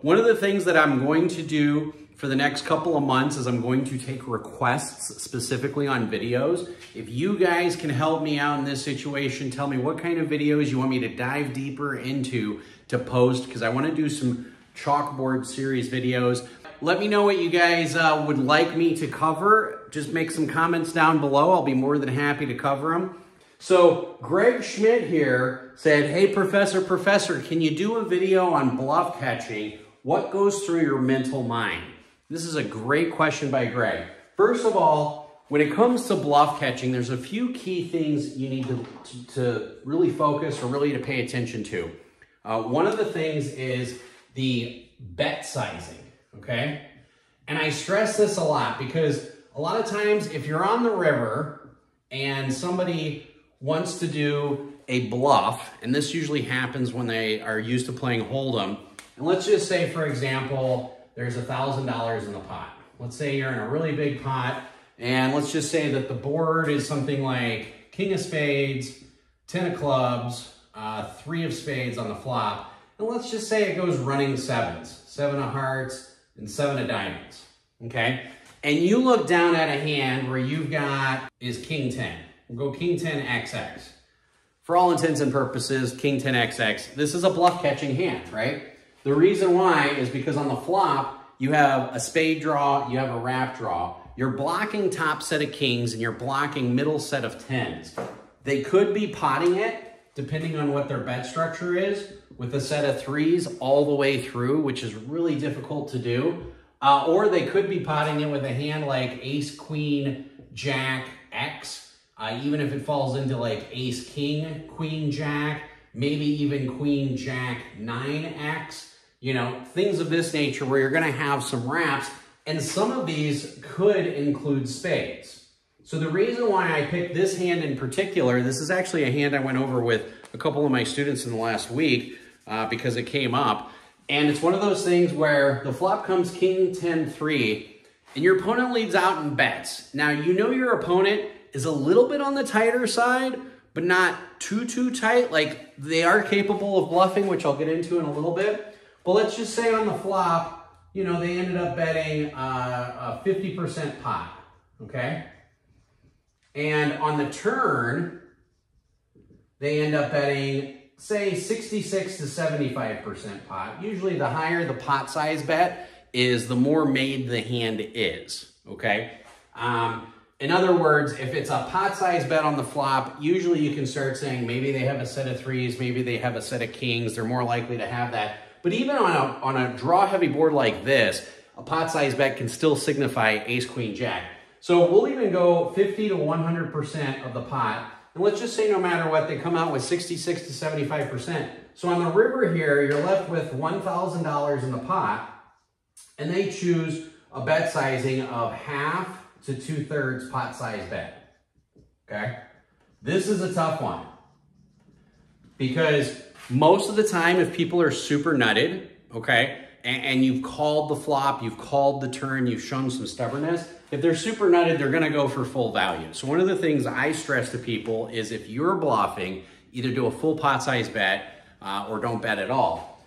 one of the things that I'm going to do for the next couple of months is I'm going to take requests specifically on videos. If you guys can help me out in this situation, tell me what kind of videos you want me to dive deeper into to post, because I want to do some chalkboard series videos. Let me know what you guys would like me to cover. Just make some comments down below. I'll be more than happy to cover them. So Greg Schmidt here said, hey, Professor, can you do a video on bluff catching? What goes through your mental mind? This is a great question by Greg. First of all, when it comes to bluff catching, there's a few key things you need to really focus or really to pay attention to. One of the things is the bet sizing, okay? And I stress this a lot because a lot of times if you're on the river and somebody wants to do a bluff, and this usually happens when they are used to playing Hold'em, and let's just say, for example, there's $1,000 in the pot. Let's say you're in a really big pot, and let's just say that the board is something like king of spades, 10 of clubs, 3 of spades on the flop, and let's just say it goes running sevens, 7 of hearts and 7 of diamonds, okay? And you look down at a hand where you've got is king 10. We'll go king 10 XX. For all intents and purposes, king 10 XX. This is a bluff catching hand, right? The reason why is because on the flop, you have a spade draw, you have a wrap draw. You're blocking top set of kings and you're blocking middle set of tens. They could be potting it, depending on what their bet structure is, with a set of threes all the way through, which is really difficult to do. Or they could be potting it with a hand like ace, queen, jack, X, even if it falls into like ace, king, queen, jack, maybe even queen, jack, 9X. You know, things of this nature where you're going to have some wraps, and some of these could include spades. So the reason why I picked this hand in particular, this is actually a hand I went over with a couple of my students in the last week because it came up. And it's one of those things where the flop comes king 10-3 and your opponent leads out and bets. Now, you know your opponent is a little bit on the tighter side, but not too tight. Like, they are capable of bluffing, which I'll get into in a little bit. But let's just say on the flop, you know, they ended up betting a 50% pot, okay? And on the turn, they end up betting, say, 66 to 75% pot. Usually the higher the pot size bet is, the more made the hand is, okay? In other words, if it's a pot size bet on the flop, usually you can start saying maybe they have a set of threes, maybe they have a set of kings, they're more likely to have that. But even on a draw-heavy board like this, a pot-size bet can still signify ace, queen, jack. So we'll even go 50 to 100% of the pot. And let's just say no matter what, they come out with 66 to 75%. So on the river here, you're left with $1,000 in the pot, and they choose a bet sizing of 1/2 to 2/3 pot-size bet, okay? This is a tough one because most of the time, if people are super nutted, okay, and you've called the flop, you've called the turn, you've shown some stubbornness, if they're super nutted, they're gonna go for full value. So one of the things I stress to people is if you're bluffing, either do a full pot size bet or don't bet at all.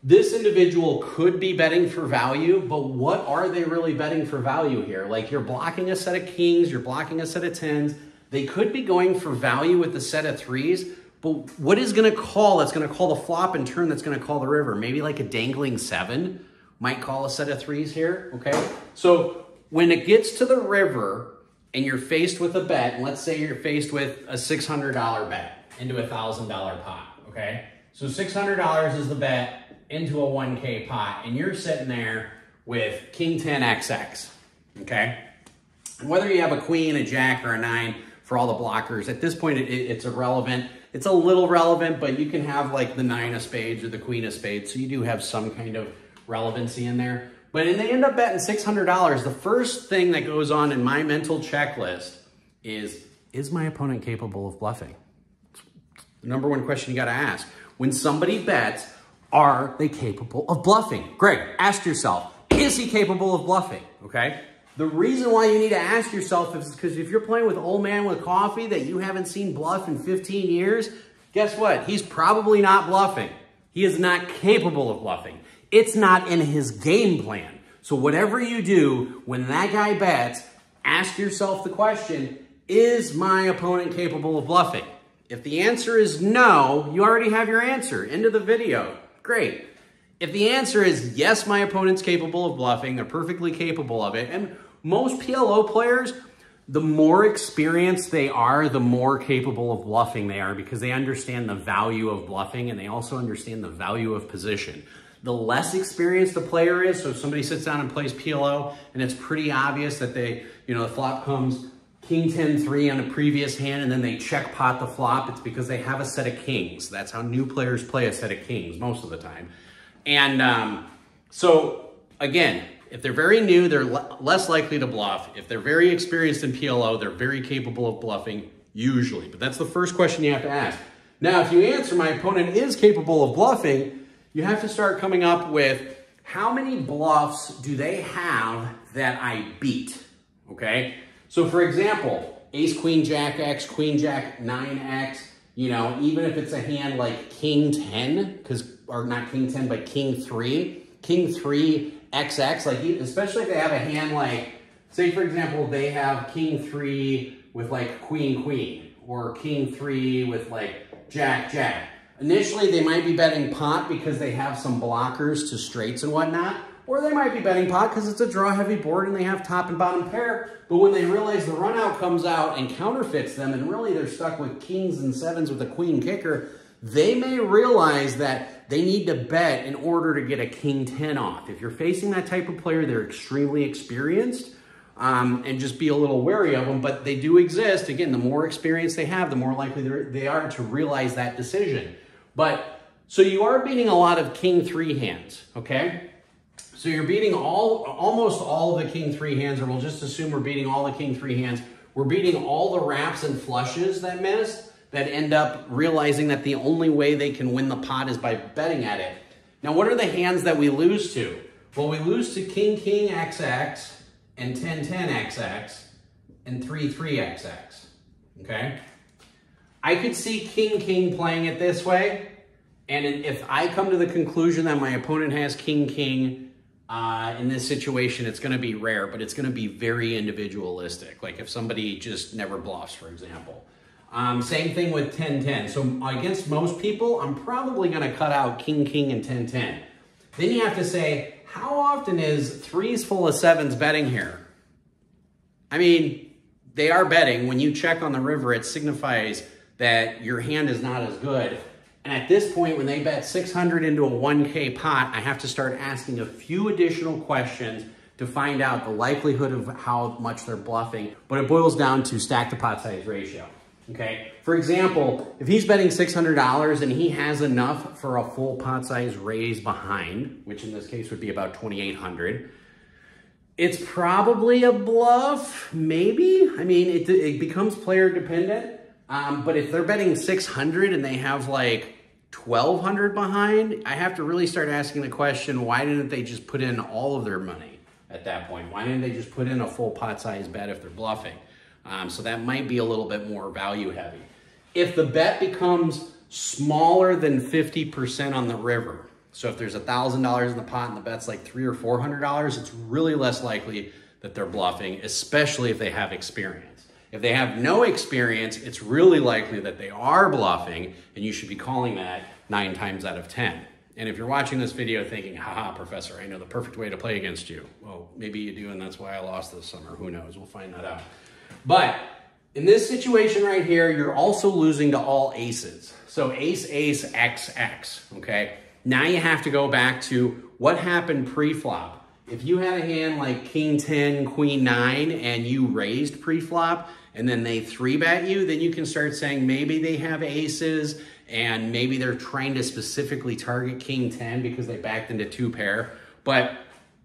This individual could be betting for value, but what are they really betting for value here? Like, you're blocking a set of kings, you're blocking a set of tens. They could be going for value with the set of threes, but what is going to call? It's going to call the flop and turn. That's going to call the river. Maybe like a dangling 7 might call a set of threes here, okay? So when it gets to the river and you're faced with a bet, and let's say you're faced with a $600 bet into a $1,000 pot, okay? So $600 is the bet into a 1K pot, and you're sitting there with king 10 XX, okay? And whether you have a queen, a jack, or a 9, for all the blockers, at this point, it's irrelevant. It's a little relevant, but you can have like the 9 of spades or the queen of spades, so you do have some kind of relevancy in there. But and they end up betting $600. The first thing that goes on in my mental checklist is my opponent capable of bluffing? It's the number one question you got to ask. When somebody bets, are they capable of bluffing? Greg, ask yourself, is he capable of bluffing? Okay. The reason why you need to ask yourself is because if you're playing with old man with coffee that you haven't seen bluff in 15 years, guess what? He's probably not bluffing. He is not capable of bluffing. It's not in his game plan. So whatever you do, when that guy bets, ask yourself the question, is my opponent capable of bluffing? If the answer is no, you already have your answer. End of the video. Great. If the answer is yes, my opponent's capable of bluffing, they're perfectly capable of it, and most PLO players, the more experienced they are, the more capable of bluffing they are because they understand the value of bluffing and they also understand the value of position. The less experienced the player is, so if somebody sits down and plays PLO and it's pretty obvious that they, the flop comes King 10-3 on a previous hand and then they check pot the flop, it's because they have a set of kings. That's how new players play, a set of kings most of the time. And so again, if they're very new, they're less likely to bluff. If they're very experienced in PLO, they're very capable of bluffing, usually. But that's the first question you have to ask. Now, if you answer, my opponent is capable of bluffing, you have to start coming up with how many bluffs do they have that I beat, okay? So for example, ace, queen, jack X, queen, jack, 9X, even if it's a hand like king 10, or not king 10, but king 3, king 3, XX, like especially if they have a hand like, say for example, they have king 3 with like queen, queen, or king 3 with like jack, jack. Initially, they might be betting pot because they have some blockers to straights and whatnot, or they might be betting pot because it's a draw-heavy board and they have top and bottom pair, but when they realize the run-out comes out and counterfeits them, and really they're stuck with kings and sevens with a queen kicker, they may realize that they need to bet in order to get a king 10 off. If you're facing that type of player, they're extremely experienced, and just be a little wary of them, but they do exist. Again, the more experience they have, the more likely they are to realize that decision. But, so you are beating a lot of king 3 hands, okay? So you're beating almost all of the king 3 hands, or we'll just assume we're beating all the king 3 hands. We're beating all the wraps and flushes that missed, that end up realizing that the only way they can win the pot is by betting at it. Now, what are the hands that we lose to? Well, we lose to king, king, XX, and 10, 10, XX, and 3, 3, XX, okay? I could see king, king playing it this way, and if I come to the conclusion that my opponent has king, king, in this situation, it's gonna be rare, but it's gonna be very individualistic. Like if somebody just never bluffs, for example. Same thing with 10-10. So against most people, I'm probably going to cut out king, king, and 10-10. Then you have to say, how often is 3s full of 7s betting here? I mean, they are betting. When you check on the river, it signifies that your hand is not as good. And at this point, when they bet 600 into a 1K pot, I have to start asking a few additional questions to find out the likelihood of how much they're bluffing. But it boils down to stack to pot size ratio. Okay, for example, if he's betting $600 and he has enough for a full pot size raise behind, which in this case would be about 2,800, it's probably a bluff, maybe. I mean, it becomes player dependent, but if they're betting 600 and they have like 1,200 behind, I have to really start asking the question, why didn't they just put in all of their money at that point? Why didn't they just put in a full pot size bet if they're bluffing? So that might be a little bit more value heavy. If the bet becomes smaller than 50% on the river, so if there's $1,000 in the pot and the bet's like $300 or $400, it's really less likely that they're bluffing, especially if they have experience. If they have no experience, it's really likely that they are bluffing, and you should be calling that 9 times out of 10. And if you're watching this video thinking, haha, Professor, I know the perfect way to play against you. Well, maybe you do, and that's why I lost this summer. Who knows? We'll find that out. But in this situation right here, you're also losing to all aces. So ace, ace, X, X, okay? Now you have to go back to what happened pre-flop. If you had a hand like king 10, queen 9, and you raised pre-flop, and then they 3-bet you, then you can start saying maybe they have aces, and maybe they're trying to specifically target king 10 because they backed into 2-pair. But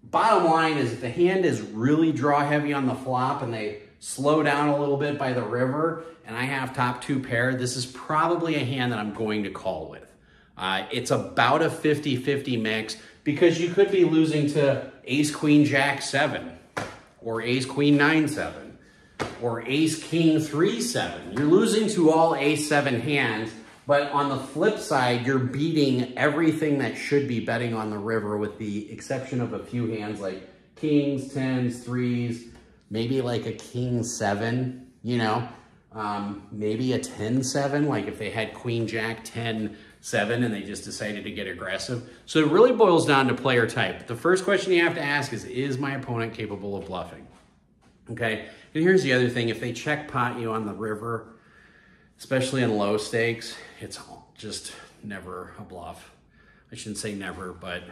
bottom line is if the hand is really draw heavy on the flop and they slow down a little bit by the river, and I have top 2-pair, this is probably a hand that I'm going to call with. It's about a 50-50 mix because you could be losing to ace, queen, jack, 7, or ace, queen, 9, 7, or ace, king, 3, 7. You're losing to all ace 7 hands, But on the flip side, you're beating everything that should be betting on the river with the exception of a few hands like kings, tens, threes, maybe like a king seven, you know, maybe a 10-7, like if they had queen, jack, 10-7, and they just decided to get aggressive. So it really boils down to player type. The first question you have to ask is my opponent capable of bluffing? Okay, and here's the other thing. If they check pot you on the river, especially in low stakes, it's just never a bluff. I shouldn't say never, but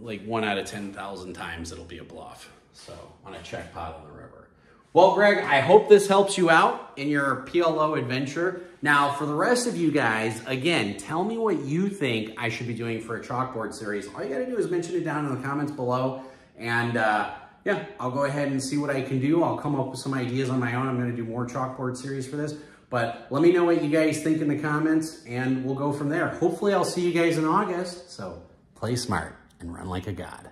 like 1 out of 10,000 times it'll be a bluff. So on a check pot on the river. Well, Greg, I hope this helps you out in your PLO adventure. Now, for the rest of you guys, again, tell me what you think I should be doing for a chalkboard series. All you gotta do is mention it down in the comments below. And yeah, I'll go ahead and see what I can do. I'll come up with some ideas on my own. I'm gonna do more chalkboard series for this. But let me know what you guys think in the comments and we'll go from there. Hopefully I'll see you guys in August. So play smart and run like a god.